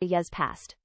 Years passed.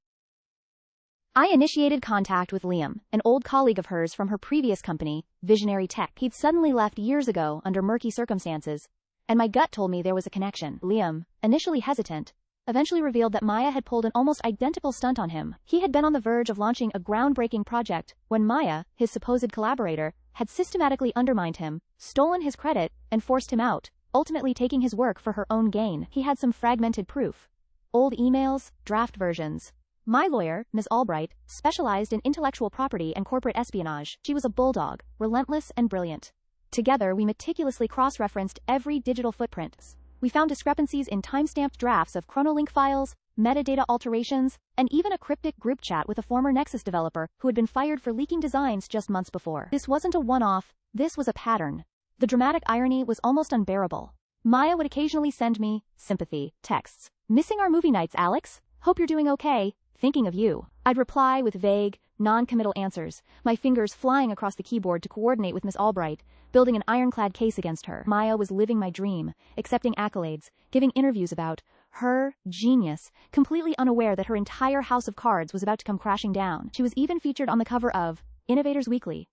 I initiated contact with Liam, an old colleague of hers from her previous company, Visionary Tech. He'd suddenly left years ago under murky circumstances, and my gut told me there was a connection. Liam, initially hesitant, eventually revealed that Maya had pulled an almost identical stunt on him. He had been on the verge of launching a groundbreaking project when Maya, his supposed collaborator, had systematically undermined him, stolen his credit, and forced him out, ultimately taking his work for her own gain. He had some fragmented proof. Old emails, draft versions. My lawyer, Ms. Albright, specialized in intellectual property and corporate espionage. She was a bulldog, relentless and brilliant. Together we meticulously cross-referenced every digital footprint. We found discrepancies in time-stamped drafts of Chronolink files, metadata alterations, and even a cryptic group chat with a former Nexus developer who had been fired for leaking designs just months before. This wasn't a one-off, this was a pattern. The dramatic irony was almost unbearable. Maya would occasionally send me sympathy texts. "Missing our movie nights, Alex? Hope you're doing okay. Thinking of you." I'd reply with vague, non-committal answers, my fingers flying across the keyboard to coordinate with Miss Albright, building an ironclad case against her. Maya was living my dream, accepting accolades, giving interviews about her genius, completely unaware that her entire house of cards was about to come crashing down. She was even featured on the cover of Innovators Weekly.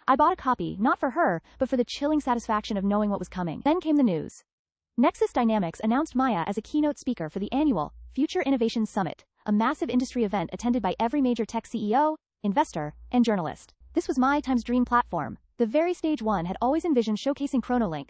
I bought a copy, not for her, but for the chilling satisfaction of knowing what was coming. Then came the news. Nexus Dynamics announced Maya as a keynote speaker for the annual Future Innovation Summit, a massive industry event attended by every major tech CEO, investor, and journalist. This was MyTime's dream platform, the very stage one had always envisioned showcasing Chronolink.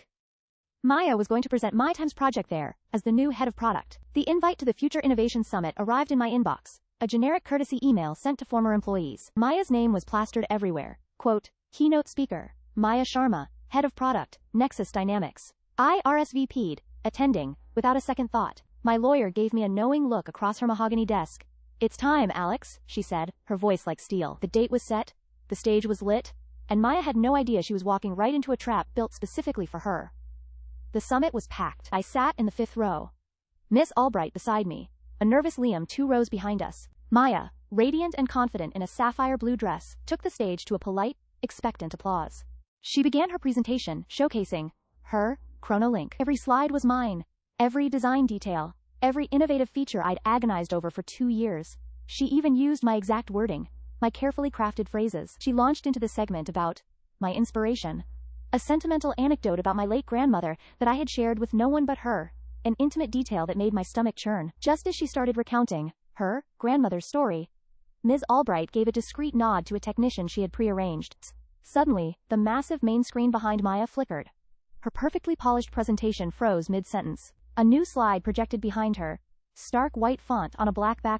Maya was going to present MyTime's project there, as the new head of product. The invite to the Future Innovation Summit arrived in my inbox, a generic courtesy email sent to former employees. Maya's name was plastered everywhere. Quote, keynote speaker, Maya Sharma, head of product, Nexus Dynamics. I RSVP'd, attending, without a second thought. My lawyer gave me a knowing look across her mahogany desk. "It's time, Alex," she said, her voice like steel. The date was set, the stage was lit, and Maya had no idea she was walking right into a trap built specifically for her. The summit was packed. I sat in the 5th row. Miss Albright beside me, a nervous Liam 2 rows behind us. Maya, radiant and confident in a sapphire blue dress, took the stage to a polite, expectant applause. She began her presentation, showcasing her Chronolink. Every slide was mine. Every design detail, every innovative feature I'd agonized over for 2 years. She even used my exact wording, my carefully crafted phrases. She launched into the segment about my inspiration, a sentimental anecdote about my late grandmother that I had shared with no one but her, an intimate detail that made my stomach churn. Just as she started recounting her grandmother's story, Ms. Albright gave a discreet nod to a technician she had prearranged. Suddenly, the massive main screen behind Maya flickered. Her perfectly polished presentation froze mid-sentence. A new slide projected behind her, stark white font on a black background.